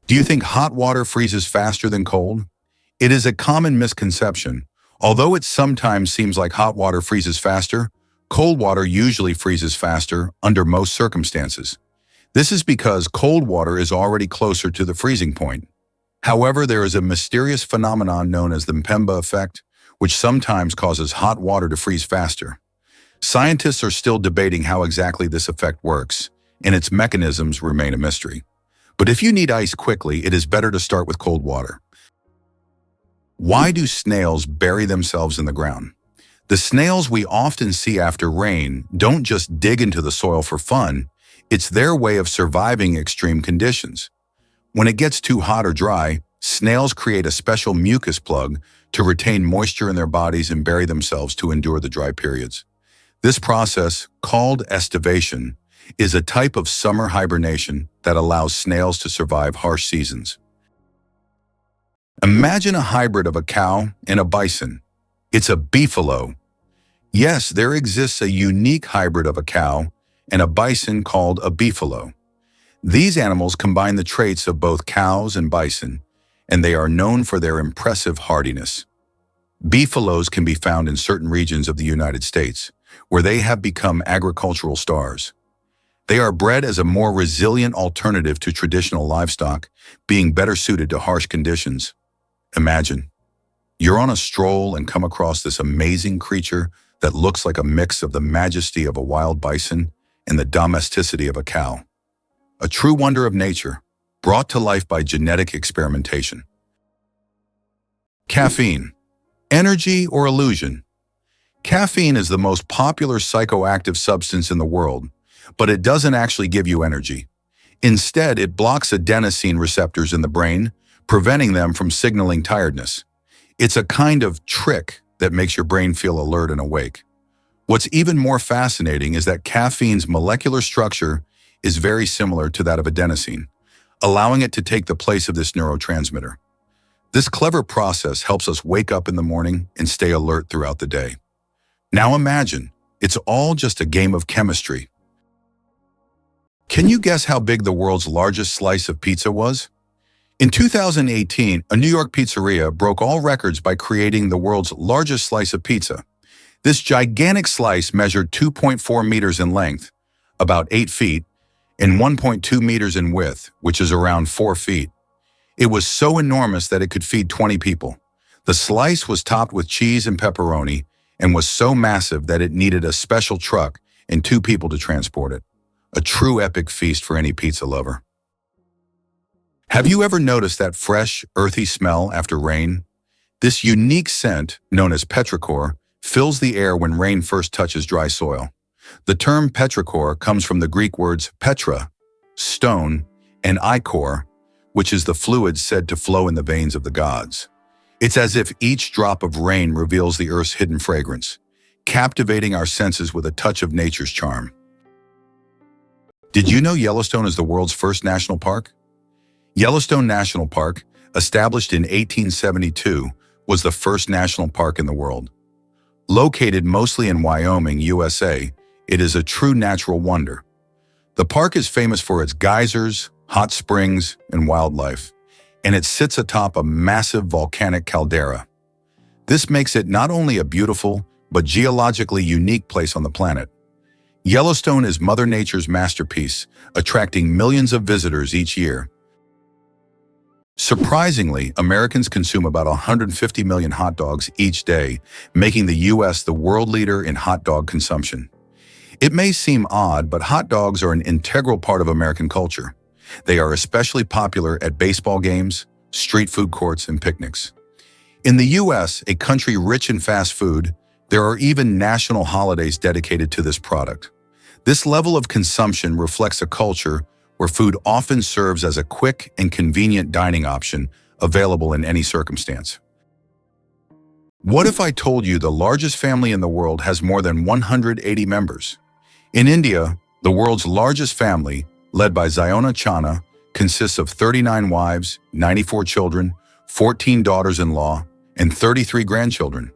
Do you think hot water freezes faster than cold? It is a common misconception. Although it sometimes seems like hot water freezes faster, cold water usually freezes faster under most circumstances. This is because cold water is already closer to the freezing point. However, there is a mysterious phenomenon known as the Mpemba effect, which sometimes causes hot water to freeze faster. Scientists are still debating how exactly this effect works, and its mechanisms remain a mystery. But if you need ice quickly, it is better to start with cold water. Why do snails bury themselves in the ground? The snails we often see after rain don't just dig into the soil for fun, it's their way of surviving extreme conditions. When it gets too hot or dry, snails create a special mucus plug to retain moisture in their bodies and bury themselves to endure the dry periods. This process, called estivation, is a type of summer hibernation that allows snails to survive harsh seasons. Imagine a hybrid of a cow and a bison. It's a beefalo. Yes, there exists a unique hybrid of a cow and a bison called a beefalo. These animals combine the traits of both cows and bison, and they are known for their impressive hardiness. Beefalos can be found in certain regions of the United States, where they have become agricultural stars. They are bred as a more resilient alternative to traditional livestock, being better suited to harsh conditions. Imagine, you're on a stroll and come across this amazing creature that looks like a mix of the majesty of a wild bison and the domesticity of a cow. A true wonder of nature, brought to life by genetic experimentation. Caffeine. Energy or illusion? Caffeine is the most popular psychoactive substance in the world, but it doesn't actually give you energy. Instead, it blocks adenosine receptors in the brain, preventing them from signaling tiredness. It's a kind of trick that makes your brain feel alert and awake. What's even more fascinating is that caffeine's molecular structure is very similar to that of adenosine, allowing it to take the place of this neurotransmitter. This clever process helps us wake up in the morning and stay alert throughout the day. Now imagine, it's all just a game of chemistry. Can you guess how big the world's largest slice of pizza was? In 2018, a New York pizzeria broke all records by creating the world's largest slice of pizza. This gigantic slice measured 2.4 meters in length, about 8 feet, and 1.2 meters in width, which is around 4 feet. It was so enormous that it could feed 20 people. The slice was topped with cheese and pepperoni and was so massive that it needed a special truck and 2 people to transport it. A true epic feast for any pizza lover. Have you ever noticed that fresh, earthy smell after rain? This unique scent, known as petrichor, fills the air when rain first touches dry soil. The term petrichor comes from the Greek words petra, stone, and ichor, which is the fluid said to flow in the veins of the gods. It's as if each drop of rain reveals the earth's hidden fragrance, captivating our senses with a touch of nature's charm. Did you know Yellowstone is the world's first national park? Yellowstone National Park, established in 1872, was the first national park in the world. Located mostly in Wyoming, USA, it is a true natural wonder. The park is famous for its geysers, hot springs, and wildlife, and it sits atop a massive volcanic caldera. This makes it not only a beautiful, but geologically unique place on the planet. Yellowstone is Mother Nature's masterpiece, attracting millions of visitors each year. Surprisingly, Americans consume about 150 million hot dogs each day, making the U.S. the world leader in hot dog consumption. It may seem odd, but hot dogs are an integral part of American culture. They are especially popular at baseball games, street food courts, and picnics. In the U.S., a country rich in fast food, there are even national holidays dedicated to this product. This level of consumption reflects a culture where food often serves as a quick and convenient dining option available in any circumstance. What if I told you the largest family in the world has more than 180 members? In India, the world's largest family, led by Ziona Chana, consists of 39 wives, 94 children, 14 daughters-in-law, and 33 grandchildren.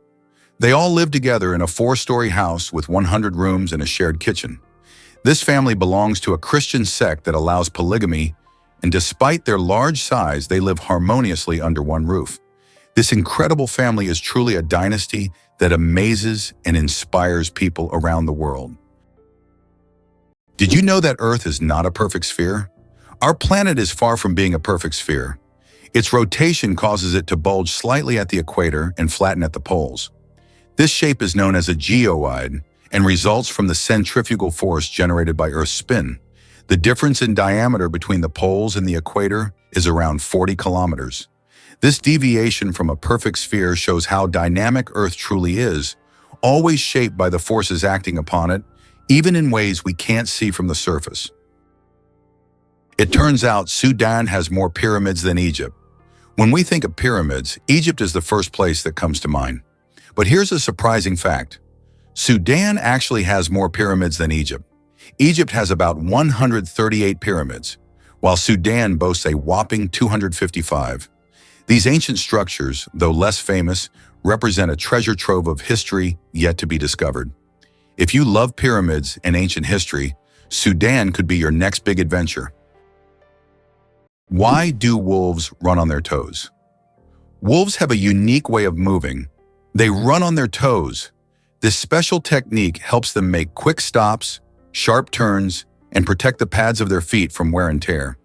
They all live together in a 4-story house with 100 rooms and a shared kitchen. This family belongs to a Christian sect that allows polygamy and despite their large size, they live harmoniously under one roof. This incredible family is truly a dynasty that amazes and inspires people around the world. Did you know that Earth is not a perfect sphere? Our planet is far from being a perfect sphere. Its rotation causes it to bulge slightly at the equator and flatten at the poles. This shape is known as a geoid and results from the centrifugal force generated by Earth's spin. The difference in diameter between the poles and the equator is around 40 kilometers. This deviation from a perfect sphere shows how dynamic Earth truly is, always shaped by the forces acting upon it, even in ways we can't see from the surface. It turns out Sudan has more pyramids than Egypt. When we think of pyramids, Egypt is the first place that comes to mind. But here's a surprising fact. Sudan actually has more pyramids than Egypt. Egypt has about 138 pyramids, while Sudan boasts a whopping 255. These ancient structures, though less famous, represent a treasure trove of history yet to be discovered. If you love pyramids and ancient history, Sudan could be your next big adventure. Why do wolves run on their toes? Wolves have a unique way of moving. They run on their toes. This special technique helps them make quick stops, sharp turns, and protect the pads of their feet from wear and tear.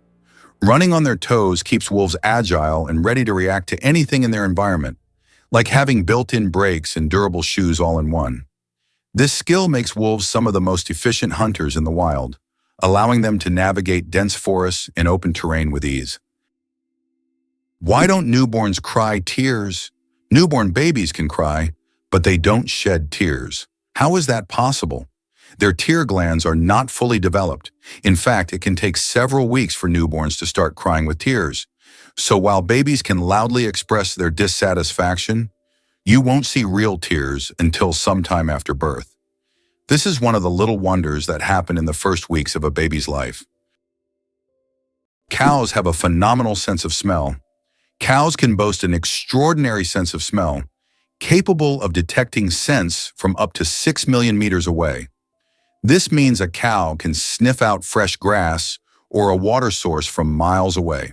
Running on their toes keeps wolves agile and ready to react to anything in their environment, like having built-in brakes and durable shoes all in one. This skill makes wolves some of the most efficient hunters in the wild, allowing them to navigate dense forests and open terrain with ease. Why don't newborns cry tears? Newborn babies can cry, but they don't shed tears. How is that possible? Their tear glands are not fully developed. In fact, it can take several weeks for newborns to start crying with tears. So while babies can loudly express their dissatisfaction, you won't see real tears until sometime after birth. This is one of the little wonders that happen in the first weeks of a baby's life. Cows have a phenomenal sense of smell. Cows can boast an extraordinary sense of smell, capable of detecting scents from up to 6 million meters away. This means a cow can sniff out fresh grass or a water source from miles away.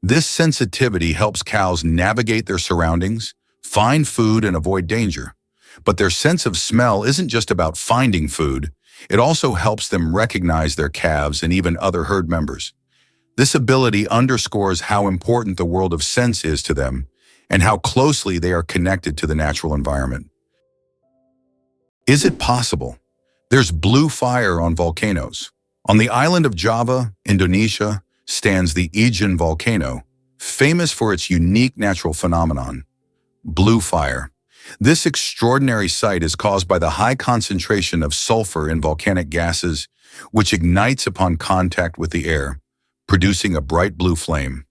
This sensitivity helps cows navigate their surroundings, find food, and avoid danger. But their sense of smell isn't just about finding food. It also helps them recognize their calves and even other herd members. This ability underscores how important the world of scents is to them and how closely they are connected to the natural environment. Is it possible? There's blue fire on volcanoes. On the island of Java, Indonesia, stands the Ijen volcano, famous for its unique natural phenomenon, blue fire. This extraordinary sight is caused by the high concentration of sulfur in volcanic gases, which ignites upon contact with the air, producing a bright blue flame.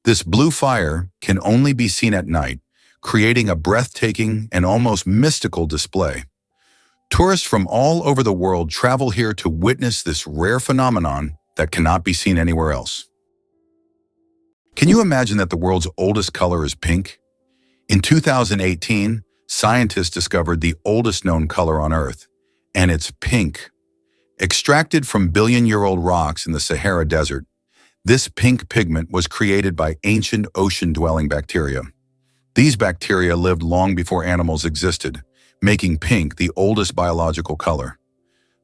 This blue fire can only be seen at night, creating a breathtaking and almost mystical display. Tourists from all over the world travel here to witness this rare phenomenon that cannot be seen anywhere else. Can you imagine that the world's oldest color is pink? In 2018, scientists discovered the oldest known color on Earth, and it's pink. Extracted from billion-year-old rocks in the Sahara Desert, this pink pigment was created by ancient ocean-dwelling bacteria. These bacteria lived long before animals existed, making pink the oldest biological color.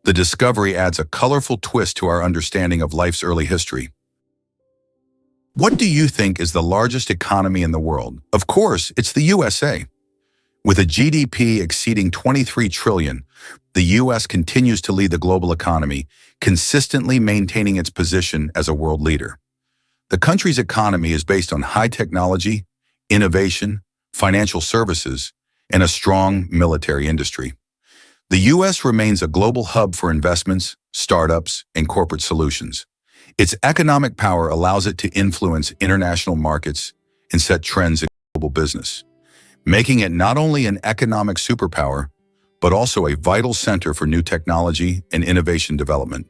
The discovery adds a colorful twist to our understanding of life's early history. What do you think is the largest economy in the world? Of course, it's the USA. With a GDP exceeding 23 trillion, the US continues to lead the global economy, consistently maintaining its position as a world leader. The country's economy is based on high technology, innovation, financial services, and a strong military industry. The U.S. remains a global hub for investments, startups, and corporate solutions. Its economic power allows it to influence international markets and set trends in global business, making it not only an economic superpower, but also a vital center for new technology and innovation development.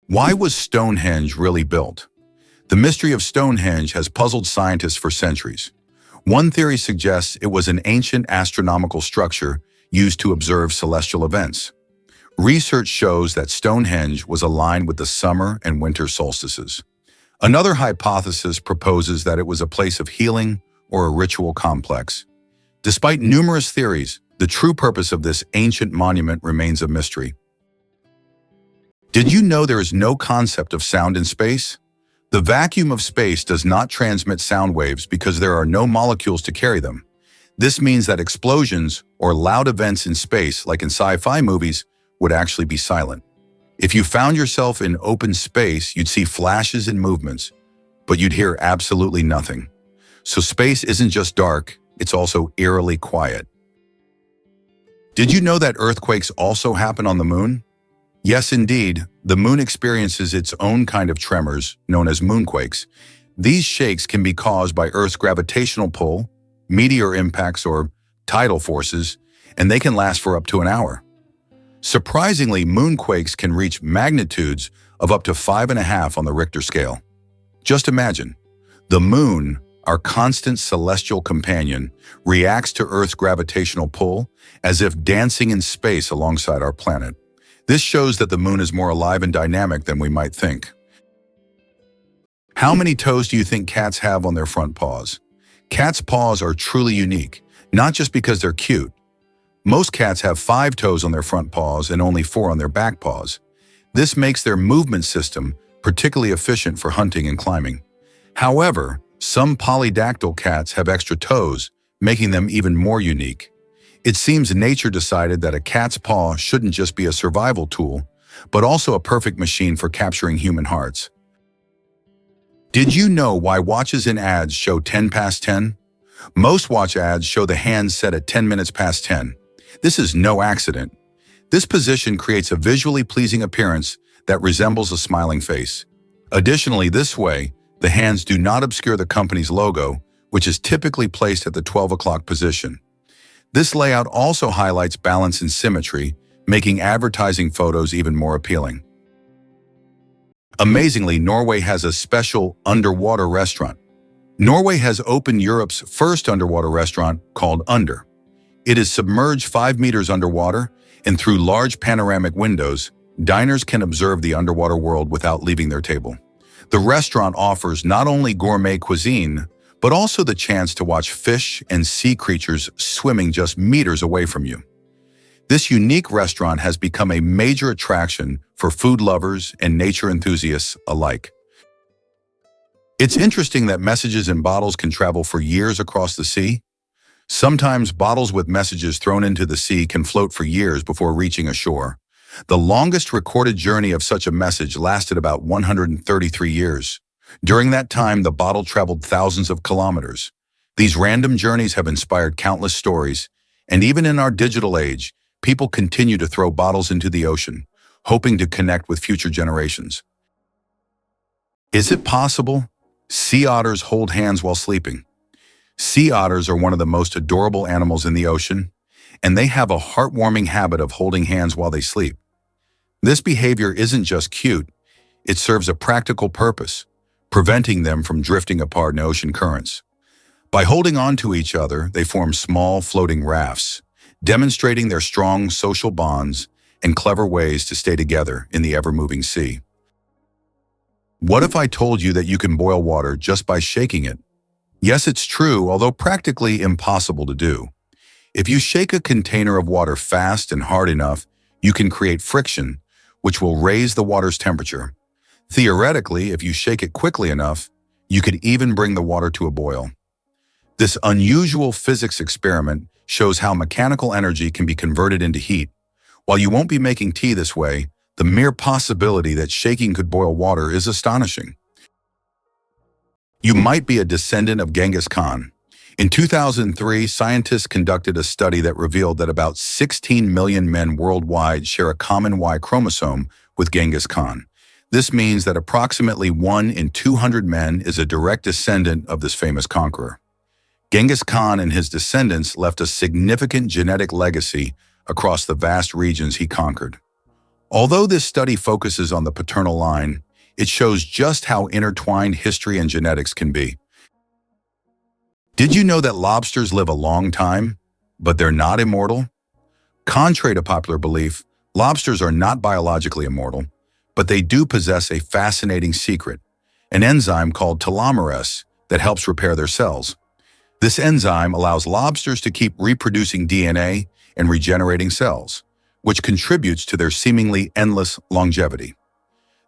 Why was Stonehenge really built? The mystery of Stonehenge has puzzled scientists for centuries. One theory suggests it was an ancient astronomical structure used to observe celestial events. Research shows that Stonehenge was aligned with the summer and winter solstices. Another hypothesis proposes that it was a place of healing or a ritual complex. Despite numerous theories, the true purpose of this ancient monument remains a mystery. Did you know there is no concept of sound in space? The vacuum of space does not transmit sound waves because there are no molecules to carry them. This means that explosions or loud events in space, like in sci-fi movies, would actually be silent. If you found yourself in open space, you'd see flashes and movements, but you'd hear absolutely nothing. So space isn't just dark, it's also eerily quiet. Did you know that earthquakes also happen on the moon? Yes, indeed. The moon experiences its own kind of tremors, known as moonquakes. These shakes can be caused by Earth's gravitational pull, meteor impacts, or tidal forces, and they can last for up to an hour. Surprisingly, moonquakes can reach magnitudes of up to 5.5 on the Richter scale. Just imagine, the moon, our constant celestial companion, reacts to Earth's gravitational pull as if dancing in space alongside our planet. This shows that the moon is more alive and dynamic than we might think. How many toes do you think cats have on their front paws? Cats' paws are truly unique, not just because they're cute. Most cats have 5 toes on their front paws and only 4 on their back paws. This makes their movement system particularly efficient for hunting and climbing. However, some polydactyl cats have extra toes, making them even more unique. It seems nature decided that a cat's paw shouldn't just be a survival tool, but also a perfect machine for capturing human hearts. Did you know why watches in ads show 10 past 10? Most watch ads show the hands set at 10 minutes past 10. This is no accident. This position creates a visually pleasing appearance that resembles a smiling face. Additionally, this way, the hands do not obscure the company's logo, which is typically placed at the 12 o'clock position. This layout also highlights balance and symmetry, making advertising photos even more appealing. Amazingly, Norway has a special underwater restaurant. Norway has opened Europe's first underwater restaurant called Under. It is submerged 5 meters underwater, and through large panoramic windows, diners can observe the underwater world without leaving their table. The restaurant offers not only gourmet cuisine, but also the chance to watch fish and sea creatures swimming just meters away from you. This unique restaurant has become a major attraction for food lovers and nature enthusiasts alike. It's interesting that messages in bottles can travel for years across the sea. Sometimes bottles with messages thrown into the sea can float for years before reaching a shore. The longest recorded journey of such a message lasted about 133 years. During that time, the bottle traveled thousands of kilometers. These random journeys have inspired countless stories, and even in our digital age, people continue to throw bottles into the ocean, hoping to connect with future generations. Is it possible? Sea otters hold hands while sleeping. Sea otters are one of the most adorable animals in the ocean, and they have a heartwarming habit of holding hands while they sleep. This behavior isn't just cute, it serves a practical purpose, preventing them from drifting apart in ocean currents. By holding on to each other, they form small floating rafts, demonstrating their strong social bonds and clever ways to stay together in the ever-moving sea. What if I told you that you can boil water just by shaking it? Yes, it's true, although practically impossible to do. If you shake a container of water fast and hard enough, you can create friction, which will raise the water's temperature. Theoretically, if you shake it quickly enough, you could even bring the water to a boil. This unusual physics experiment shows how mechanical energy can be converted into heat. While you won't be making tea this way, the mere possibility that shaking could boil water is astonishing. You might be a descendant of Genghis Khan. In 2003, scientists conducted a study that revealed that about 16 million men worldwide share a common Y chromosome with Genghis Khan. This means that approximately 1 in 200 men is a direct descendant of this famous conqueror. Genghis Khan and his descendants left a significant genetic legacy across the vast regions he conquered. Although this study focuses on the paternal line, it shows just how intertwined history and genetics can be. Did you know that lobsters live a long time, but they're not immortal? Contrary to popular belief, Lobsters are not biologically immortal, but they do possess a fascinating secret, an enzyme called telomerase that helps repair their cells. This enzyme allows lobsters to keep reproducing DNA and regenerating cells, which contributes to their seemingly endless longevity.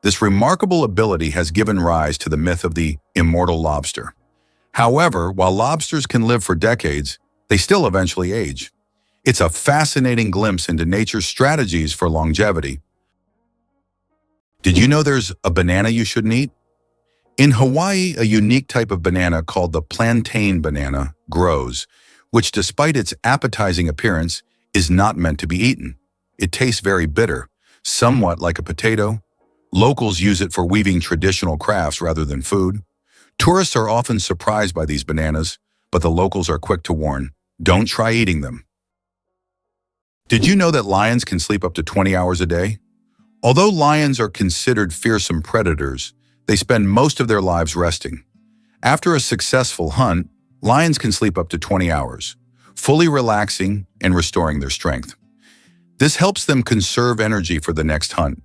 This remarkable ability has given rise to the myth of the immortal lobster. However, while lobsters can live for decades, they still eventually age. It's a fascinating glimpse into nature's strategies for longevity. Did you know there's a banana you shouldn't eat? In Hawaii, a unique type of banana called the plantain banana grows, which despite its appetizing appearance, is not meant to be eaten. It tastes very bitter, somewhat like a potato. Locals use it for weaving traditional crafts rather than food. Tourists are often surprised by these bananas, but the locals are quick to warn, don't try eating them. Did you know that lions can sleep up to 20 hours a day? Although lions are considered fearsome predators, they spend most of their lives resting. After a successful hunt, lions can sleep up to 20 hours, fully relaxing and restoring their strength. This helps them conserve energy for the next hunt.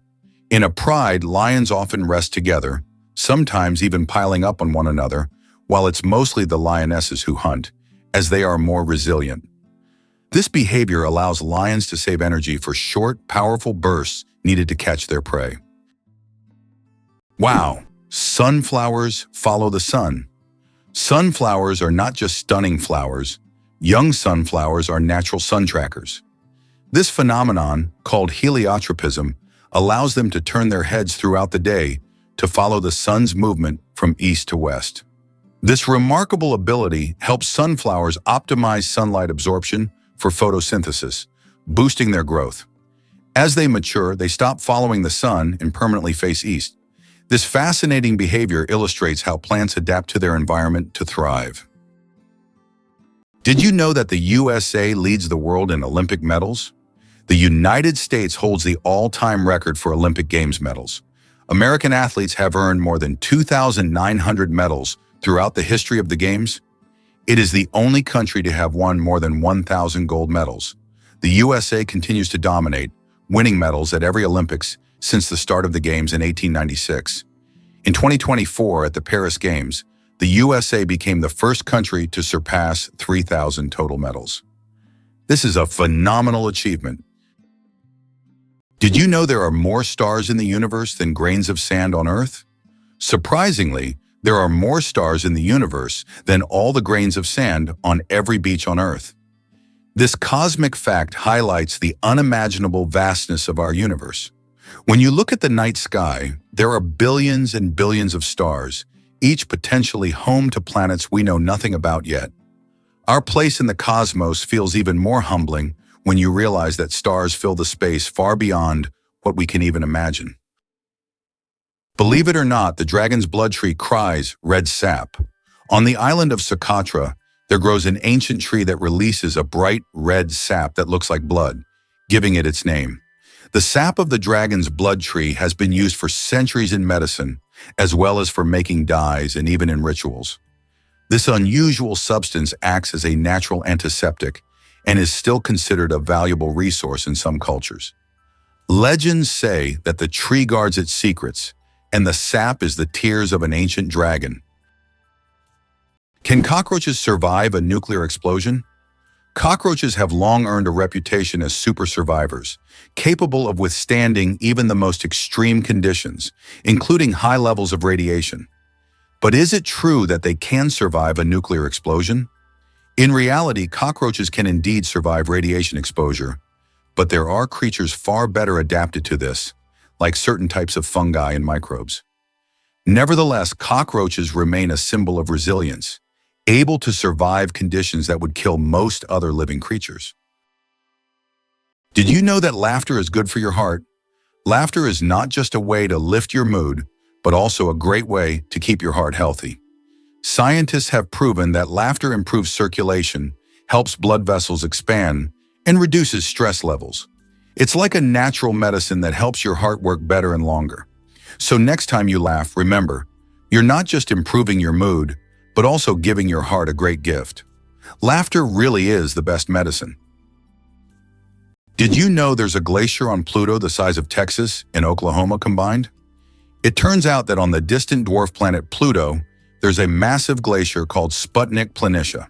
In a pride, lions often rest together, sometimes even piling up on one another, while it's mostly the lionesses who hunt, as they are more resilient. This behavior allows lions to save energy for short, powerful bursts needed to catch their prey. Wow! Sunflowers follow the sun. Sunflowers are not just stunning flowers. Young sunflowers are natural sun trackers. This phenomenon, called heliotropism, allows them to turn their heads throughout the day to follow the sun's movement from east to west. This remarkable ability helps sunflowers optimize sunlight absorption for photosynthesis, boosting their growth. As they mature, they stop following the sun and permanently face east. This fascinating behavior illustrates how plants adapt to their environment to thrive. Did you know that the USA leads the world in Olympic medals? The United States holds the all-time record for Olympic Games medals. American athletes have earned more than 2,900 medals throughout the history of the Games. It is the only country to have won more than 1,000 gold medals. The USA continues to dominate, winning medals at every Olympics since the start of the Games in 1896. In 2024, at the Paris Games, the USA became the first country to surpass 3,000 total medals. This is a phenomenal achievement. Did you know there are more stars in the universe than grains of sand on Earth? Surprisingly, there are more stars in the universe than all the grains of sand on every beach on Earth. This cosmic fact highlights the unimaginable vastness of our universe. When you look at the night sky, there are billions and billions of stars, each potentially home to planets we know nothing about yet. Our place in the cosmos feels even more humbling when you realize that stars fill the space far beyond what we can even imagine. Believe it or not, the dragon's blood tree cries red sap. On the island of Socotra, there grows an ancient tree that releases a bright red sap that looks like blood, giving it its name. The sap of the dragon's blood tree has been used for centuries in medicine, as well as for making dyes and even in rituals. This unusual substance acts as a natural antiseptic and is still considered a valuable resource in some cultures. Legends say that the tree guards its secrets, and the sap is the tears of an ancient dragon. Can cockroaches survive a nuclear explosion? Cockroaches have long earned a reputation as super survivors, capable of withstanding even the most extreme conditions, including high levels of radiation. But is it true that they can survive a nuclear explosion? In reality, cockroaches can indeed survive radiation exposure, but there are creatures far better adapted to this, like certain types of fungi and microbes. Nevertheless, cockroaches remain a symbol of resilience, able to survive conditions that would kill most other living creatures. Did you know that laughter is good for your heart? Laughter is not just a way to lift your mood, but also a great way to keep your heart healthy. Scientists have proven that laughter improves circulation, helps blood vessels expand, and reduces stress levels. It's like a natural medicine that helps your heart work better and longer. So next time you laugh, remember, you're not just improving your mood, but also giving your heart a great gift. Laughter really is the best medicine. Did you know there's a glacier on Pluto the size of Texas and Oklahoma combined? It turns out that on the distant dwarf planet Pluto, there's a massive glacier called Sputnik Planitia.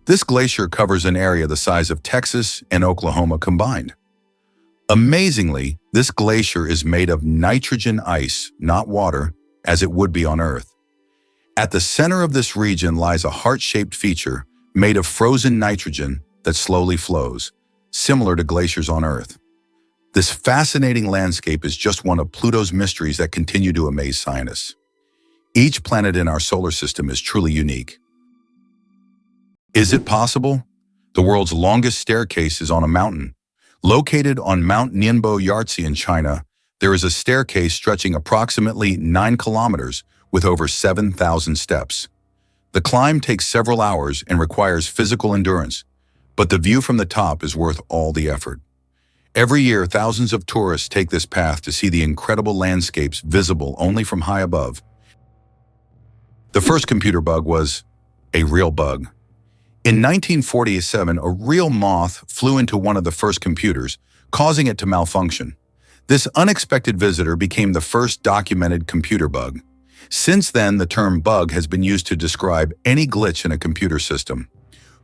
This glacier covers an area the size of Texas and Oklahoma combined. Amazingly, this glacier is made of nitrogen ice, not water, as it would be on Earth. At the center of this region lies a heart-shaped feature made of frozen nitrogen that slowly flows, similar to glaciers on Earth. This fascinating landscape is just one of Pluto's mysteries that continue to amaze scientists. Each planet in our solar system is truly unique. Is it possible? The world's longest staircase is on a mountain. Located on Mount Nianbo Yartze in China, there is a staircase stretching approximately 9 kilometers with over 7,000 steps. The climb takes several hours and requires physical endurance, but the view from the top is worth all the effort. Every year, thousands of tourists take this path to see the incredible landscapes visible only from high above. The first computer bug was a real bug. In 1947, a real moth flew into one of the first computers, causing it to malfunction. This unexpected visitor became the first documented computer bug. Since then, the term bug has been used to describe any glitch in a computer system.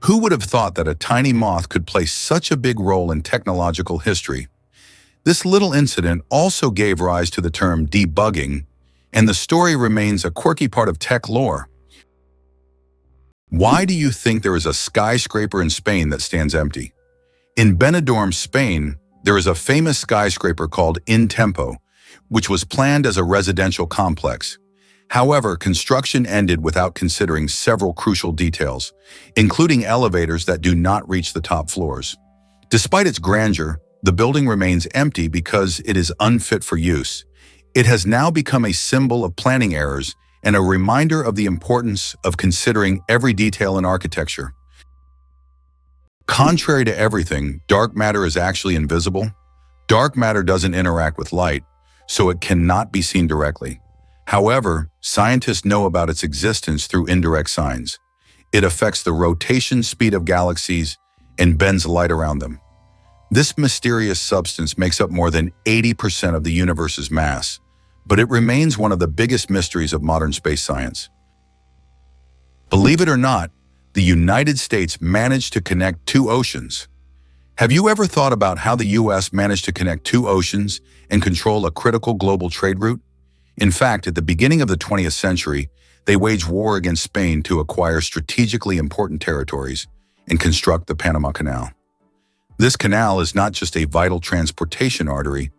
Who would have thought that a tiny moth could play such a big role in technological history? This little incident also gave rise to the term debugging, and the story remains a quirky part of tech lore. Why do you think there is a skyscraper in Spain that stands empty? In Benidorm, Spain, there is a famous skyscraper called In Tempo, which was planned as a residential complex. However, construction ended without considering several crucial details, including elevators that do not reach the top floors. Despite its grandeur, the building remains empty because it is unfit for use. It has now become a symbol of planning errors and a reminder of the importance of considering every detail in architecture. Contrary to everything, dark matter is actually invisible. Dark matter doesn't interact with light, so it cannot be seen directly. However, scientists know about its existence through indirect signs. It affects the rotation speed of galaxies and bends light around them. This mysterious substance makes up more than 80% of the universe's mass, but it remains one of the biggest mysteries of modern space science. Believe it or not, the United States managed to connect 2 oceans. Have you ever thought about how the US managed to connect 2 oceans and control a critical global trade route? In fact, at the beginning of the 20th century, they waged war against Spain to acquire strategically important territories and construct the Panama Canal. This canal is not just a vital transportation artery,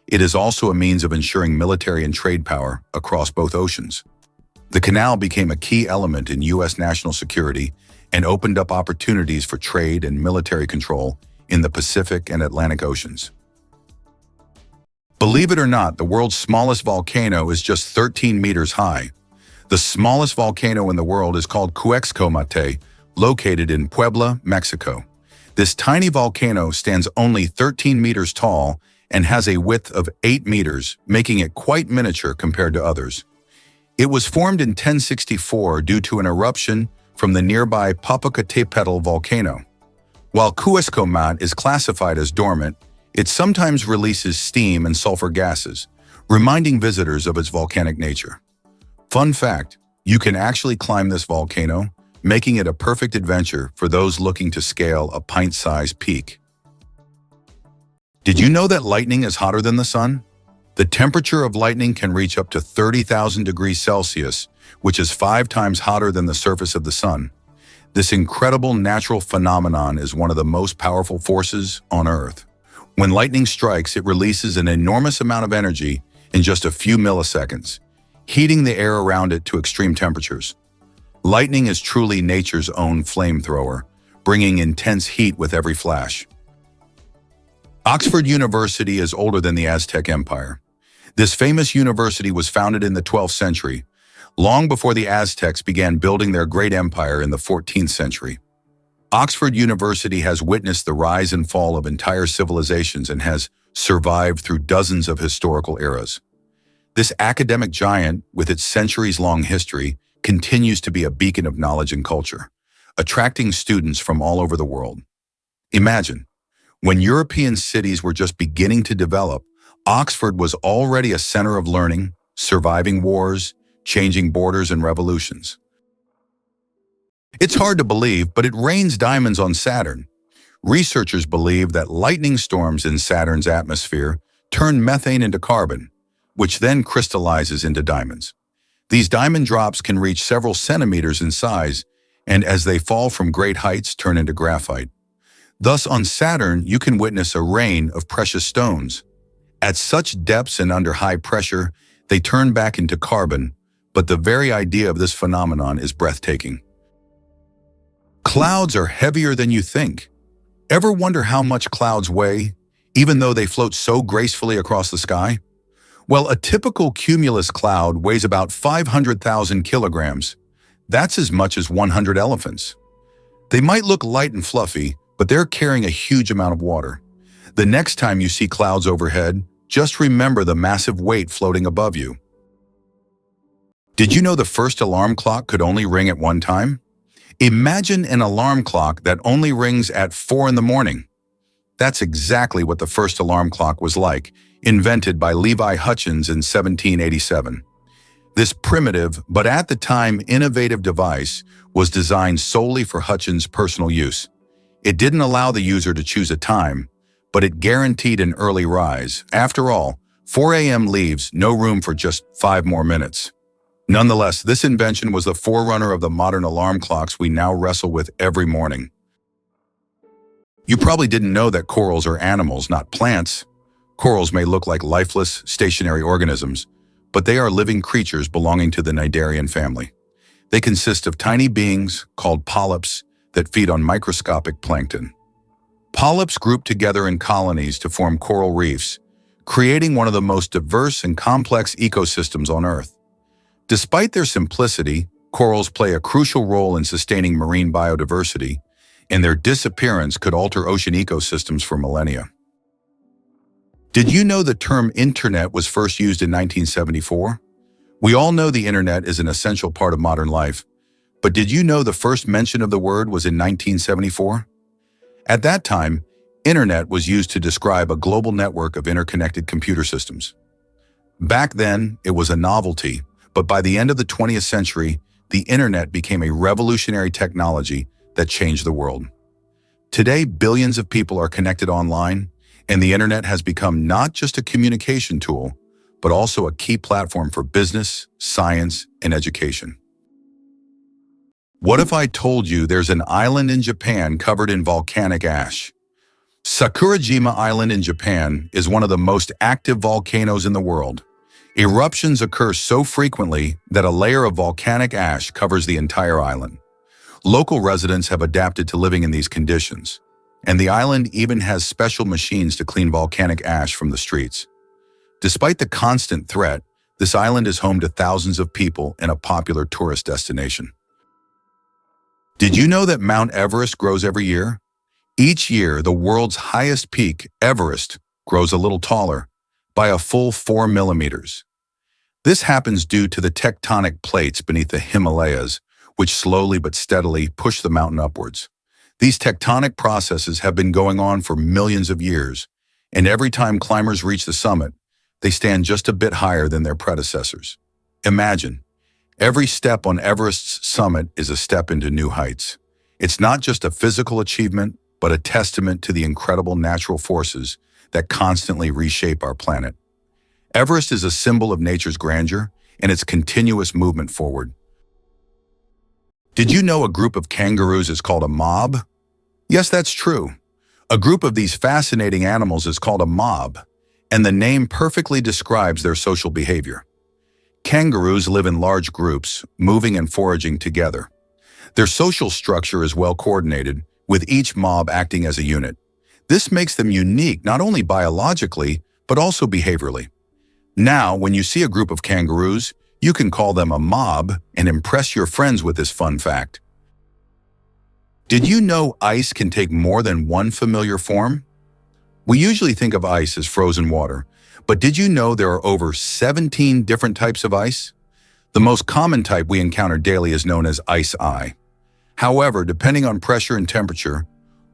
it is also a means of ensuring military and trade power across both oceans. The canal became a key element in U.S. national security and opened up opportunities for trade and military control in the Pacific and Atlantic Oceans. Believe it or not, the world's smallest volcano is just 13 meters high. The smallest volcano in the world is called Cuexcomate, located in Puebla, Mexico. This tiny volcano stands only 13 meters tall and has a width of 8 meters, making it quite miniature compared to others. It was formed in 1064 due to an eruption from the nearby Popocatépetl volcano. While Cuexcomate is classified as dormant, it sometimes releases steam and sulfur gases, reminding visitors of its volcanic nature. Fun fact, you can actually climb this volcano, making it a perfect adventure for those looking to scale a pint-sized peak. Did you know that lightning is hotter than the sun? The temperature of lightning can reach up to 30,000 degrees Celsius, which is 5 times hotter than the surface of the sun. This incredible natural phenomenon is one of the most powerful forces on Earth. When lightning strikes, it releases an enormous amount of energy in just a few milliseconds, heating the air around it to extreme temperatures. Lightning is truly nature's own flamethrower, bringing intense heat with every flash. Oxford University is older than the Aztec Empire. This famous university was founded in the 12th century, long before the Aztecs began building their great empire in the 14th century. Oxford University has witnessed the rise and fall of entire civilizations and has survived through dozens of historical eras. This academic giant, with its centuries-long history, continues to be a beacon of knowledge and culture, attracting students from all over the world. Imagine, When European cities were just beginning to develop, Oxford was already a center of learning, surviving wars, changing borders and revolutions. It's hard to believe, but it rains diamonds on Saturn. Researchers believe that lightning storms in Saturn's atmosphere turn methane into carbon, which then crystallizes into diamonds. These diamond drops can reach several centimeters in size, and as they fall from great heights, turn into graphite. Thus, on Saturn, you can witness a rain of precious stones. At such depths and under high pressure, they turn back into carbon, but the very idea of this phenomenon is breathtaking. Clouds are heavier than you think. Ever wonder how much clouds weigh, even though they float so gracefully across the sky? Well, a typical cumulus cloud weighs about 500,000 kilograms. That's as much as 100 elephants. They might look light and fluffy, but they're carrying a huge amount of water. The next time you see clouds overhead, just remember the massive weight floating above you. Did you know the first alarm clock could only ring at one time? Imagine an alarm clock that only rings at 4 in the morning. That's exactly what the first alarm clock was like, invented by Levi Hutchins in 1787. This primitive, but at the time innovative device was designed solely for Hutchins' personal use. It didn't allow the user to choose a time, but it guaranteed an early rise. After all, 4 a.m. leaves no room for just 5 more minutes. Nonetheless, this invention was the forerunner of the modern alarm clocks we now wrestle with every morning. You probably didn't know that corals are animals, not plants. Corals may look like lifeless, stationary organisms, but they are living creatures belonging to the Cnidarian family. They consist of tiny beings, called polyps, that feed on microscopic plankton. Polyps group together in colonies to form coral reefs, creating one of the most diverse and complex ecosystems on Earth. Despite their simplicity, corals play a crucial role in sustaining marine biodiversity, and their disappearance could alter ocean ecosystems for millennia. Did you know the term internet was first used in 1974? We all know the internet is an essential part of modern life, but did you know the first mention of the word was in 1974? At that time, internet was used to describe a global network of interconnected computer systems. Back then, it was a novelty, but by the end of the 20th century, the internet became a revolutionary technology that changed the world. Today, billions of people are connected online, and the internet has become not just a communication tool, but also a key platform for business, science, and education. What if I told you there's an island in Japan covered in volcanic ash? Sakurajima Island in Japan is one of the most active volcanoes in the world. Eruptions occur so frequently that a layer of volcanic ash covers the entire island. Local residents have adapted to living in these conditions, and the island even has special machines to clean volcanic ash from the streets. Despite the constant threat, this island is home to thousands of people and a popular tourist destination. Did you know that Mount Everest grows every year? Each year, the world's highest peak, Everest, grows a little taller, by a full 4 millimeters. This happens due to the tectonic plates beneath the Himalayas, which slowly but steadily push the mountain upwards. These tectonic processes have been going on for millions of years, and every time climbers reach the summit, they stand just a bit higher than their predecessors. Imagine, every step on Everest's summit is a step into new heights. It's not just a physical achievement, but a testament to the incredible natural forces that constantly reshape our planet. Everest is a symbol of nature's grandeur and its continuous movement forward. Did you know a group of kangaroos is called a mob? Yes, that's true. A group of these fascinating animals is called a mob, and the name perfectly describes their social behavior. Kangaroos live in large groups, moving and foraging together. Their social structure is well coordinated, with each mob acting as a unit. This makes them unique not only biologically, but also behaviorally. Now, when you see a group of kangaroos, you can call them a mob and impress your friends with this fun fact. Did you know ice can take more than one familiar form? We usually think of ice as frozen water, but did you know there are over 17 different types of ice? The most common type we encounter daily is known as ice. However, depending on pressure and temperature,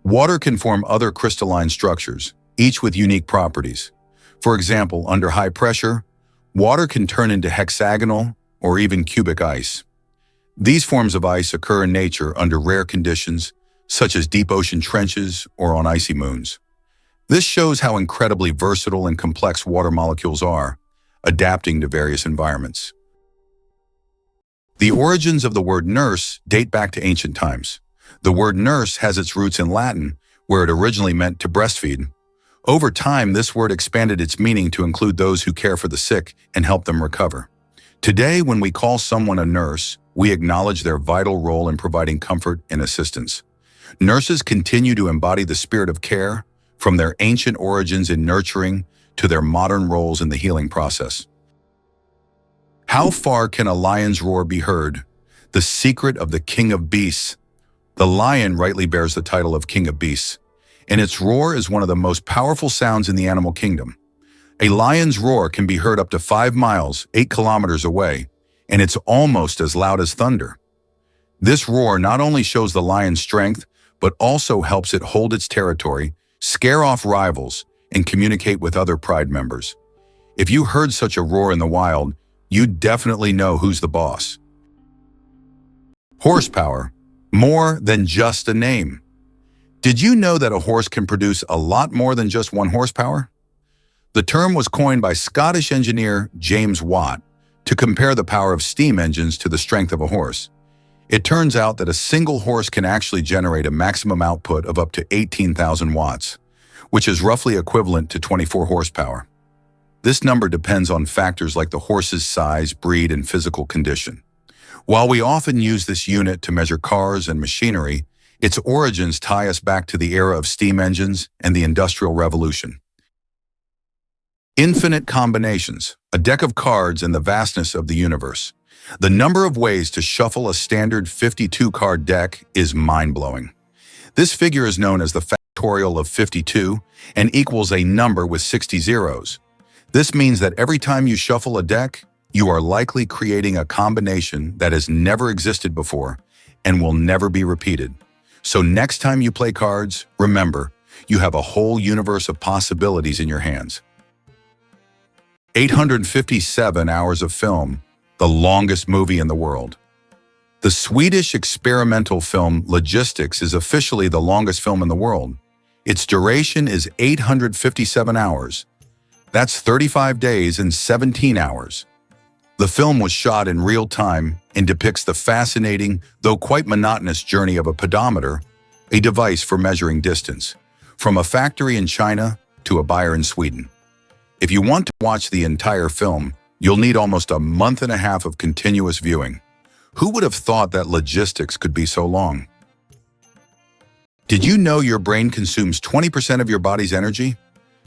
Water can form other crystalline structures, each with unique properties. For example, under high pressure, water can turn into hexagonal or even cubic ice. These forms of ice occur in nature under rare conditions, such as deep ocean trenches or on icy moons. This shows how incredibly versatile and complex water molecules are, adapting to various environments. The origins of the word nurse date back to ancient times. The word nurse has its roots in Latin, where it originally meant to breastfeed. Over time, this word expanded its meaning to include those who care for the sick and help them recover. Today, when we call someone a nurse, we acknowledge their vital role in providing comfort and assistance. Nurses continue to embody the spirit of care, from their ancient origins in nurturing to their modern roles in the healing process. How far can a lion's roar be heard? The secret of the king of beasts. The lion rightly bears the title of king of beasts, and its roar is one of the most powerful sounds in the animal kingdom. A lion's roar can be heard up to 5 miles, 8 kilometers away, and it's almost as loud as thunder. This roar not only shows the lion's strength, but also helps it hold its territory, scare off rivals, and communicate with other pride members. If you heard such a roar in the wild, you'd definitely know who's the boss. Horsepower. More than just a name. Did you know that a horse can produce a lot more than just 1 horsepower? The term was coined by Scottish engineer James Watt to compare the power of steam engines to the strength of a horse. It turns out that a single horse can actually generate a maximum output of up to 18,000 watts, which is roughly equivalent to 24 horsepower. This number depends on factors like the horse's size, breed, and physical condition. While we often use this unit to measure cars and machinery, its origins tie us back to the era of steam engines and the Industrial Revolution. Infinite combinations, a deck of cards in the vastness of the universe. The number of ways to shuffle a standard 52-card deck is mind-blowing. This figure is known as the factorial of 52 and equals a number with 60 zeros. This means that every time you shuffle a deck, you are likely creating a combination that has never existed before and will never be repeated. So next time you play cards, remember, you have a whole universe of possibilities in your hands. 857 hours of film, the longest movie in the world. The Swedish experimental film Logistics is officially the longest film in the world. Its duration is 857 hours. That's 35 days and 17 hours. The film was shot in real time and depicts the fascinating, though quite monotonous journey of a pedometer, a device for measuring distance, from a factory in China to a buyer in Sweden. If you want to watch the entire film, you'll need almost a month and a half of continuous viewing. Who would have thought that Logistics could be so long? Did you know your brain consumes 20% of your body's energy?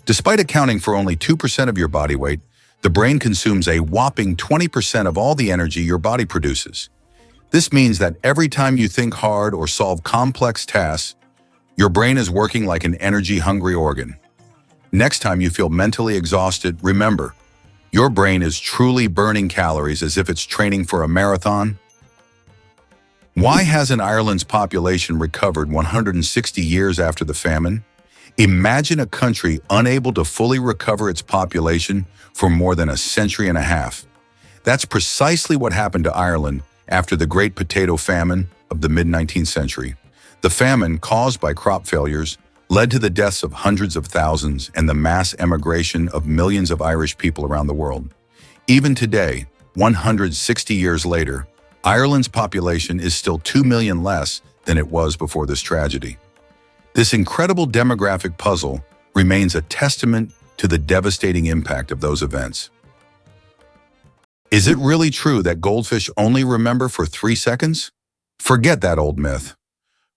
Despite accounting for only 2% of your body weight, the brain consumes a whopping 20% of all the energy your body produces. This means that every time you think hard or solve complex tasks, your brain is working like an energy-hungry organ. Next time you feel mentally exhausted, remember, your brain is truly burning calories as if it's training for a marathon. Why hasn't Ireland's population recovered 160 years after the famine? Imagine a country unable to fully recover its population for more than a century and a half. That's precisely what happened to Ireland after the Great Potato Famine of the mid-19th century. The famine, caused by crop failures, led to the deaths of hundreds of thousands and the mass emigration of millions of Irish people around the world. Even today, 160 years later, Ireland's population is still 2 million less than it was before this tragedy. This incredible demographic puzzle remains a testament to the devastating impact of those events. Is it really true that goldfish only remember for 3 seconds? Forget that old myth.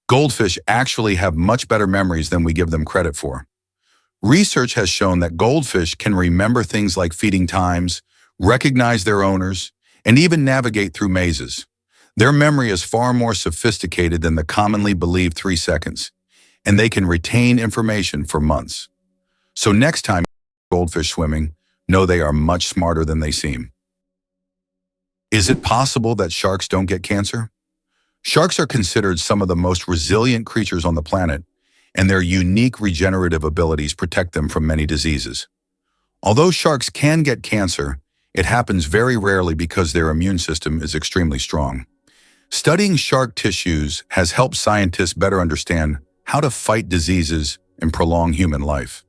Goldfish actually have much better memories than we give them credit for. Research has shown that goldfish can remember things like feeding times, recognize their owners, and even navigate through mazes. Their memory is far more sophisticated than the commonly believed 3 seconds, and they can retain information for months. So next time you see goldfish swimming, know they are much smarter than they seem. Is it possible that sharks don't get cancer? Sharks are considered some of the most resilient creatures on the planet, and their unique regenerative abilities protect them from many diseases. Although sharks can get cancer, it happens very rarely because their immune system is extremely strong. Studying shark tissues has helped scientists better understand how to fight diseases and prolong human life.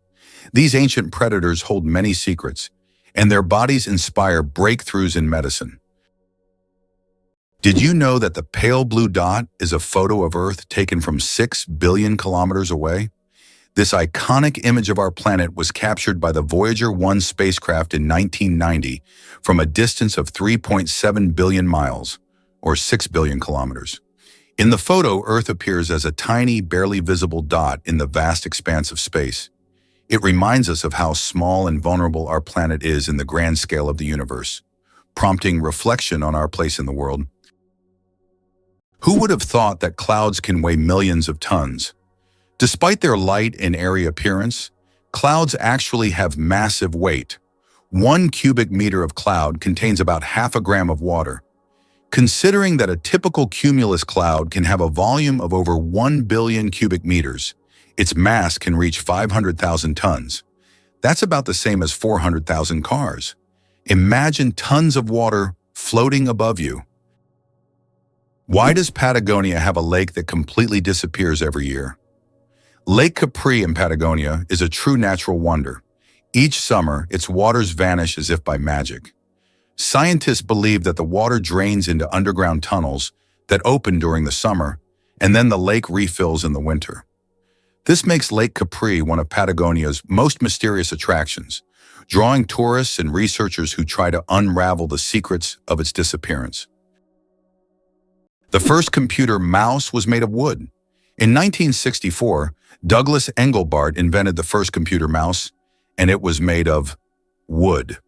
These ancient predators hold many secrets, and their bodies inspire breakthroughs in medicine. Did you know that the pale blue dot is a photo of Earth taken from 6 billion kilometers away? This iconic image of our planet was captured by the Voyager 1 spacecraft in 1990 from a distance of 3.7 billion miles, or 6 billion kilometers. In the photo, Earth appears as a tiny, barely visible dot in the vast expanse of space. It reminds us of how small and vulnerable our planet is in the grand scale of the universe, prompting reflection on our place in the world. Who would have thought that clouds can weigh millions of tons? Despite their light and airy appearance, clouds actually have massive weight. 1 cubic meter of cloud contains about half a gram of water. Considering that a typical cumulus cloud can have a volume of over 1 billion cubic meters, its mass can reach 500,000 tons. That's about the same as 400,000 cars. Imagine tons of water floating above you. Why does Patagonia have a lake that completely disappears every year? Lake Capri in Patagonia is a true natural wonder. Each summer, its waters vanish as if by magic. Scientists believe that the water drains into underground tunnels that open during the summer, and then the lake refills in the winter. This makes Lake Capri one of Patagonia's most mysterious attractions, drawing tourists and researchers who try to unravel the secrets of its disappearance. The first computer mouse was made of wood. In 1964, Douglas Engelbart invented the first computer mouse, and it was made of wood.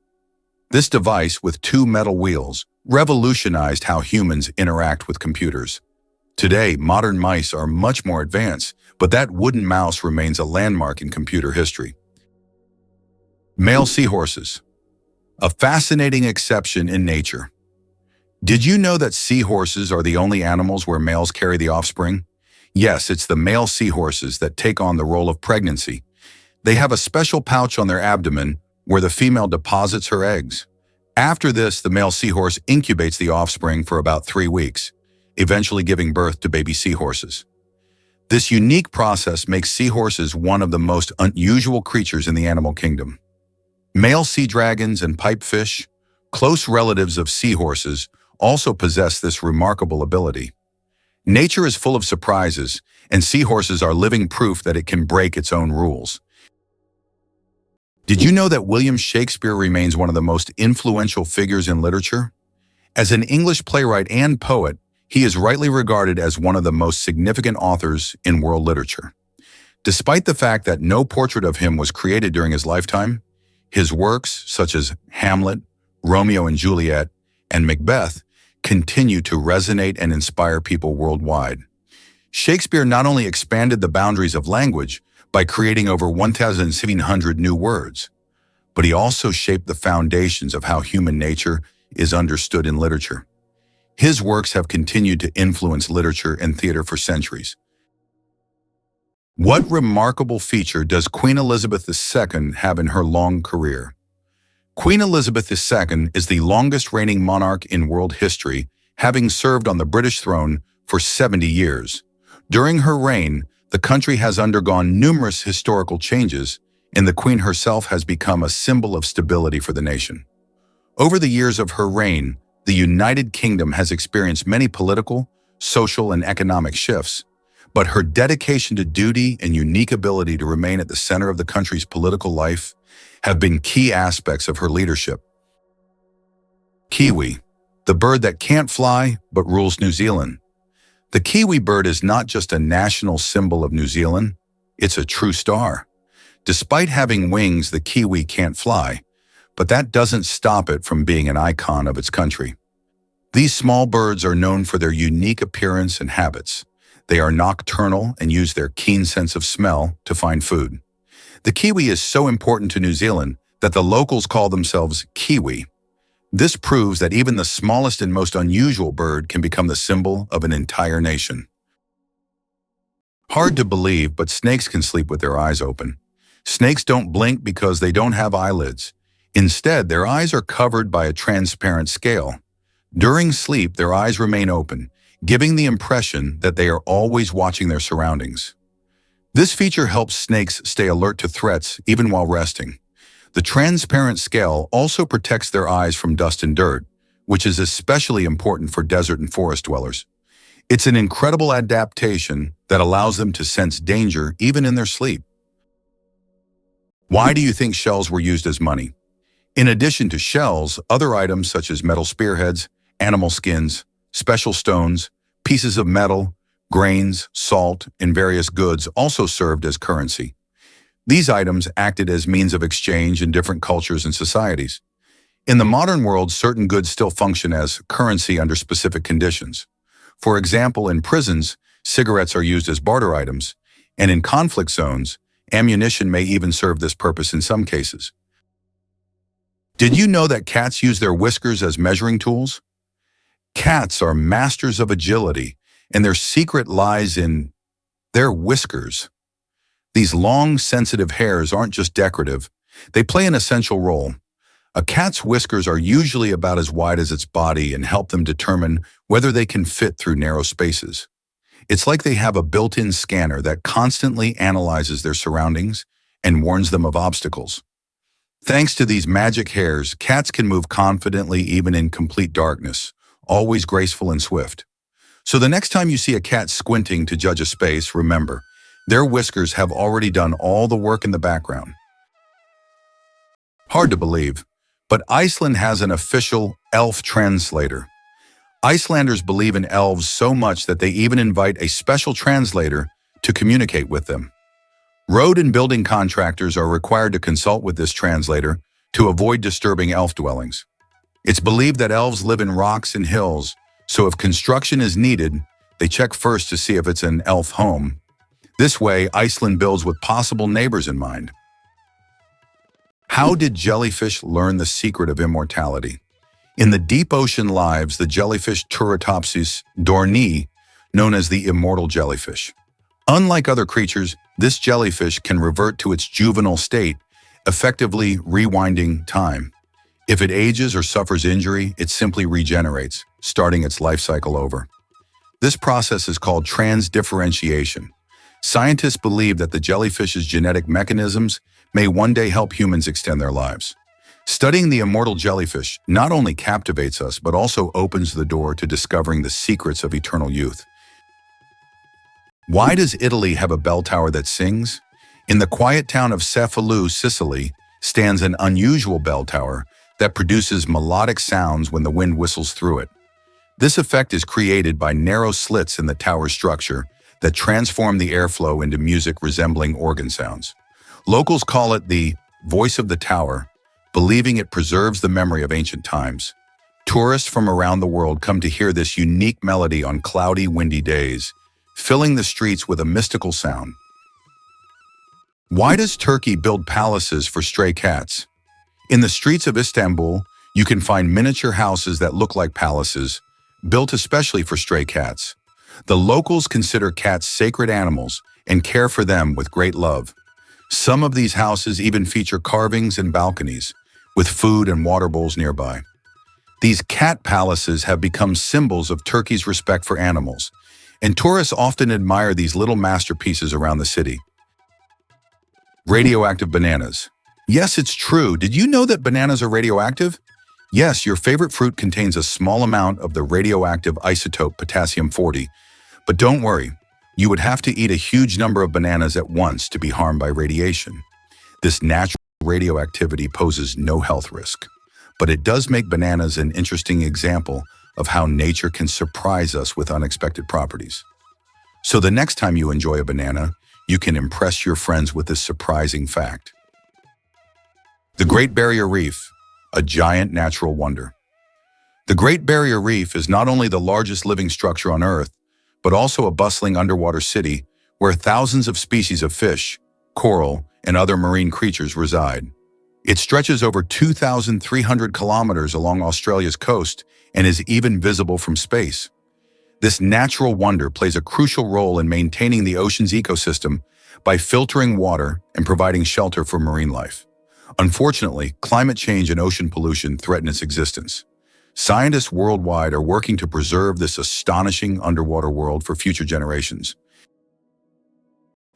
This device, with 2 metal wheels, revolutionized how humans interact with computers. Today, modern mice are much more advanced, but that wooden mouse remains a landmark in computer history. Male seahorses, a fascinating exception in nature. Did you know that seahorses are the only animals where males carry the offspring? Yes, it's the male seahorses that take on the role of pregnancy. They have a special pouch on their abdomen where the female deposits her eggs. After this, the male seahorse incubates the offspring for about 3 weeks, eventually giving birth to baby seahorses. This unique process makes seahorses one of the most unusual creatures in the animal kingdom. Male sea dragons and pipefish, close relatives of seahorses, also possess this remarkable ability. Nature is full of surprises, and seahorses are living proof that it can break its own rules. Did you know that William Shakespeare remains one of the most influential figures in literature? As an English playwright and poet, he is rightly regarded as one of the most significant authors in world literature. Despite the fact that no portrait of him was created during his lifetime, his works, such as Hamlet, Romeo and Juliet, and Macbeth, continue to resonate and inspire people worldwide. Shakespeare not only expanded the boundaries of language by creating over 1,700 new words, but he also shaped the foundations of how human nature is understood in literature. His works have continued to influence literature and theater for centuries. What remarkable feature does Queen Elizabeth II have in her long career? Queen Elizabeth II is the longest reigning monarch in world history, having served on the British throne for 70 years. During her reign, the country has undergone numerous historical changes, and the Queen herself has become a symbol of stability for the nation. Over the years of her reign, the United Kingdom has experienced many political, social, and economic shifts, but her dedication to duty and unique ability to remain at the center of the country's political life have been key aspects of her leadership. Kiwi, the bird that can't fly but rules New Zealand. The kiwi bird is not just a national symbol of New Zealand, it's a true star. Despite having wings, the kiwi can't fly, but that doesn't stop it from being an icon of its country. These small birds are known for their unique appearance and habits. They are nocturnal and use their keen sense of smell to find food. The kiwi is so important to New Zealand that the locals call themselves Kiwi. This proves that even the smallest and most unusual bird can become the symbol of an entire nation. Hard to believe, but snakes can sleep with their eyes open. Snakes don't blink because they don't have eyelids. Instead, their eyes are covered by a transparent scale. During sleep, their eyes remain open, giving the impression that they are always watching their surroundings. This feature helps snakes stay alert to threats even while resting. The transparent scale also protects their eyes from dust and dirt, which is especially important for desert and forest dwellers. It's an incredible adaptation that allows them to sense danger even in their sleep. Why do you think shells were used as money? In addition to shells, other items such as metal spearheads, animal skins, special stones, pieces of metal, grains, salt, and various goods also served as currency. These items acted as means of exchange in different cultures and societies. In the modern world, certain goods still function as currency under specific conditions. For example, in prisons, cigarettes are used as barter items, and in conflict zones, ammunition may even serve this purpose in some cases. Did you know that cats use their whiskers as measuring tools? Cats are masters of agility, and their secret lies in their whiskers. These long, sensitive hairs aren't just decorative, they play an essential role. A cat's whiskers are usually about as wide as its body and help them determine whether they can fit through narrow spaces. It's like they have a built-in scanner that constantly analyzes their surroundings and warns them of obstacles. Thanks to these magic hairs, cats can move confidently even in complete darkness, always graceful and swift. So the next time you see a cat squinting to judge a space, remember, their whiskers have already done all the work in the background. Hard to believe, but Iceland has an official elf translator. Icelanders believe in elves so much that they even invite a special translator to communicate with them. Road and building contractors are required to consult with this translator to avoid disturbing elf dwellings. It's believed that elves live in rocks and hills, so if construction is needed, they check first to see if it's an elf home. This way, Iceland builds with possible neighbors in mind. How did jellyfish learn the secret of immortality? In the deep ocean lives the jellyfish Turritopsis dohrnii, known as the immortal jellyfish. Unlike other creatures, this jellyfish can revert to its juvenile state, effectively rewinding time. If it ages or suffers injury, it simply regenerates, starting its life cycle over. This process is called transdifferentiation. Scientists believe that the jellyfish's genetic mechanisms may one day help humans extend their lives. Studying the immortal jellyfish not only captivates us, but also opens the door to discovering the secrets of eternal youth. Why does Italy have a bell tower that sings? In the quiet town of Cefalù, Sicily, stands an unusual bell tower that produces melodic sounds when the wind whistles through it. This effect is created by narrow slits in the tower's structure that transform the airflow into music resembling organ sounds. Locals call it the voice of the tower, believing it preserves the memory of ancient times. Tourists from around the world come to hear this unique melody on cloudy, windy days, filling the streets with a mystical sound. Why does Turkey build palaces for stray cats? In the streets of Istanbul, you can find miniature houses that look like palaces, built especially for stray cats. The locals consider cats sacred animals and care for them with great love. Some of these houses even feature carvings and balconies, with food and water bowls nearby. These cat palaces have become symbols of Turkey's respect for animals, and tourists often admire these little masterpieces around the city. Radioactive bananas. Yes, it's true. Did you know that bananas are radioactive? Yes, your favorite fruit contains a small amount of the radioactive isotope potassium-40. But don't worry, you would have to eat a huge number of bananas at once to be harmed by radiation. This natural radioactivity poses no health risk, but it does make bananas an interesting example of how nature can surprise us with unexpected properties. So the next time you enjoy a banana, you can impress your friends with this surprising fact. The Great Barrier Reef, a giant natural wonder. The Great Barrier Reef is not only the largest living structure on Earth, but also a bustling underwater city where thousands of species of fish, coral, and other marine creatures reside. It stretches over 2,300 kilometers along Australia's coast and is even visible from space. This natural wonder plays a crucial role in maintaining the ocean's ecosystem by filtering water and providing shelter for marine life. Unfortunately, climate change and ocean pollution threaten its existence. Scientists worldwide are working to preserve this astonishing underwater world for future generations.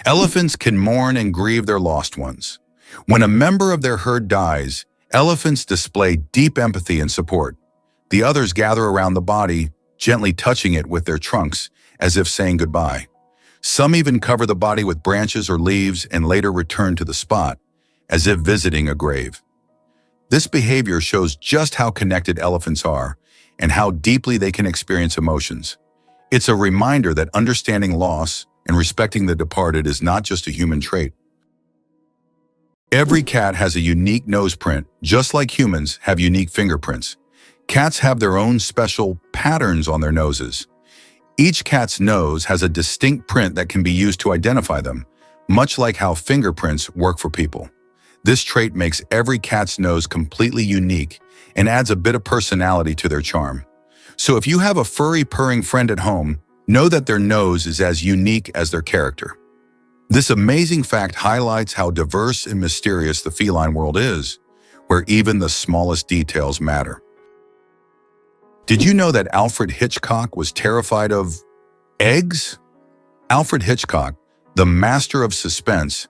Elephants can mourn and grieve their lost ones. When a member of their herd dies, elephants display deep empathy and support. The others gather around the body, gently touching it with their trunks, as if saying goodbye. Some even cover the body with branches or leaves and later return to the spot, as if visiting a grave. This behavior shows just how connected elephants are and how deeply they can experience emotions. It's a reminder that understanding loss and respecting the departed is not just a human trait. Every cat has a unique nose print, just like humans have unique fingerprints. Cats have their own special patterns on their noses. Each cat's nose has a distinct print that can be used to identify them, much like how fingerprints work for people. This trait makes every cat's nose completely unique and adds a bit of personality to their charm. So if you have a furry, purring friend at home, know that their nose is as unique as their character. This amazing fact highlights how diverse and mysterious the feline world is, where even the smallest details matter. Did you know that Alfred Hitchcock was terrified of eggs? Alfred Hitchcock, the master of suspense,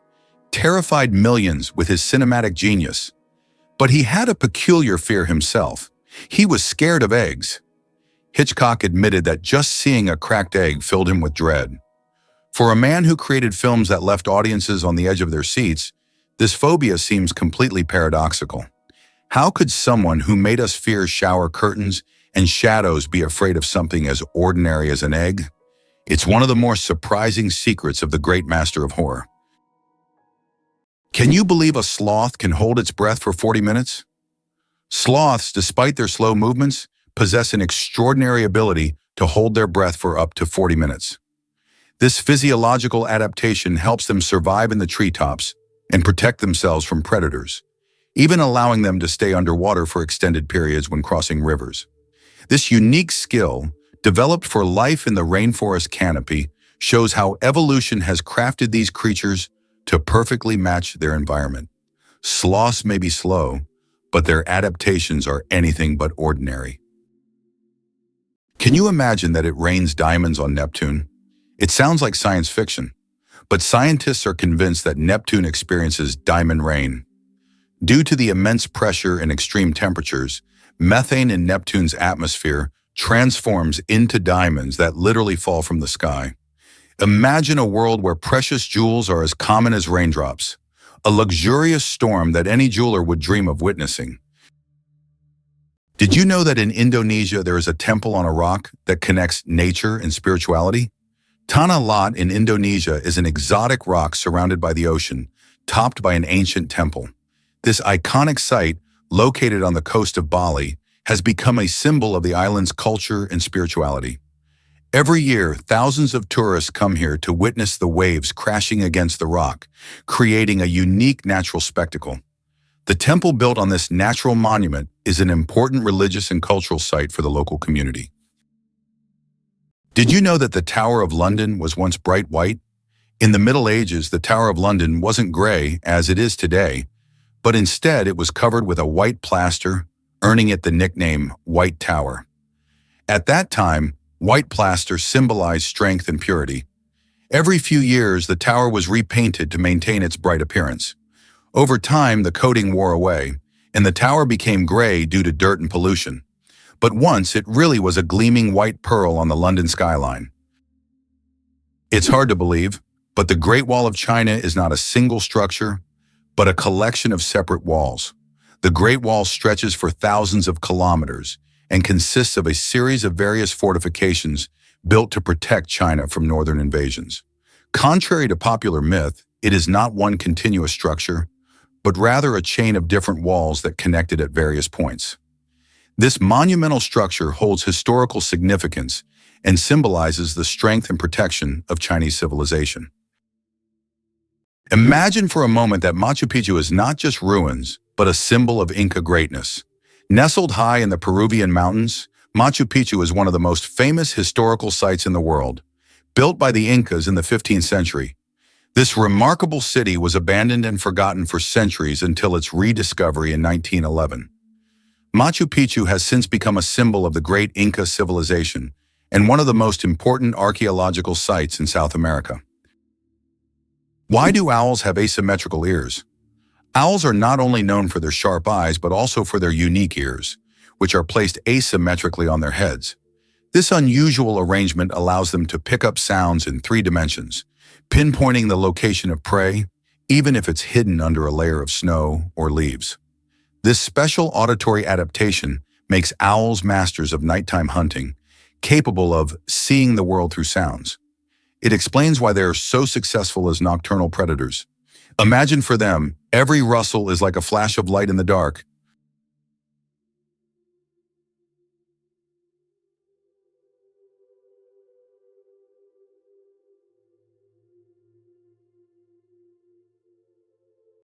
terrified millions with his cinematic genius. But he had a peculiar fear himself. He was scared of eggs. Hitchcock admitted that just seeing a cracked egg filled him with dread. For a man who created films that left audiences on the edge of their seats, this phobia seems completely paradoxical. How could someone who made us fear shower curtains and shadows be afraid of something as ordinary as an egg? It's one of the more surprising secrets of the great master of horror. Can you believe a sloth can hold its breath for 40 minutes? Sloths, despite their slow movements, possess an extraordinary ability to hold their breath for up to 40 minutes. This physiological adaptation helps them survive in the treetops and protect themselves from predators, even allowing them to stay underwater for extended periods when crossing rivers. This unique skill, developed for life in the rainforest canopy, shows how evolution has crafted these creatures to perfectly match their environment. Sloths may be slow, but their adaptations are anything but ordinary. Can you imagine that it rains diamonds on Neptune? It sounds like science fiction, but scientists are convinced that Neptune experiences diamond rain. Due to the immense pressure and extreme temperatures, methane in Neptune's atmosphere transforms into diamonds that literally fall from the sky. Imagine a world where precious jewels are as common as raindrops, a luxurious storm that any jeweler would dream of witnessing. Did you know that in Indonesia there is a temple on a rock that connects nature and spirituality? Tanah Lot in Indonesia is an exotic rock surrounded by the ocean, topped by an ancient temple. This iconic site, located on the coast of Bali, has become a symbol of the island's culture and spirituality. Every year, thousands of tourists come here to witness the waves crashing against the rock, creating a unique natural spectacle. The temple built on this natural monument is an important religious and cultural site for the local community. Did you know that the Tower of London was once bright white? In the Middle Ages, the Tower of London wasn't gray as it is today, but instead it was covered with a white plaster, earning it the nickname White Tower. At that time, white plaster symbolized strength and purity. Every few years, the tower was repainted to maintain its bright appearance. Over time, the coating wore away, and the tower became gray due to dirt and pollution. But once it really was a gleaming white pearl on the London skyline. It's hard to believe, but the Great Wall of China is not a single structure, but a collection of separate walls. The Great Wall stretches for thousands of kilometers and consists of a series of various fortifications built to protect China from northern invasions. Contrary to popular myth, it is not one continuous structure, but rather a chain of different walls that connected at various points. This monumental structure holds historical significance and symbolizes the strength and protection of Chinese civilization. Imagine for a moment that Machu Picchu is not just ruins, but a symbol of Inca greatness. Nestled high in the Peruvian mountains, Machu Picchu is one of the most famous historical sites in the world, built by the Incas in the 15th century. This remarkable city was abandoned and forgotten for centuries until its rediscovery in 1911. Machu Picchu has since become a symbol of the great Inca civilization and one of the most important archaeological sites in South America. Why do owls have asymmetrical ears? Owls are not only known for their sharp eyes but also for their unique ears, which are placed asymmetrically on their heads. This unusual arrangement allows them to pick up sounds in 3 dimensions, pinpointing the location of prey, even if it's hidden under a layer of snow or leaves. This special auditory adaptation makes owls masters of nighttime hunting, capable of seeing the world through sounds. It explains why they are so successful as nocturnal predators. Imagine for them, every rustle is like a flash of light in the dark,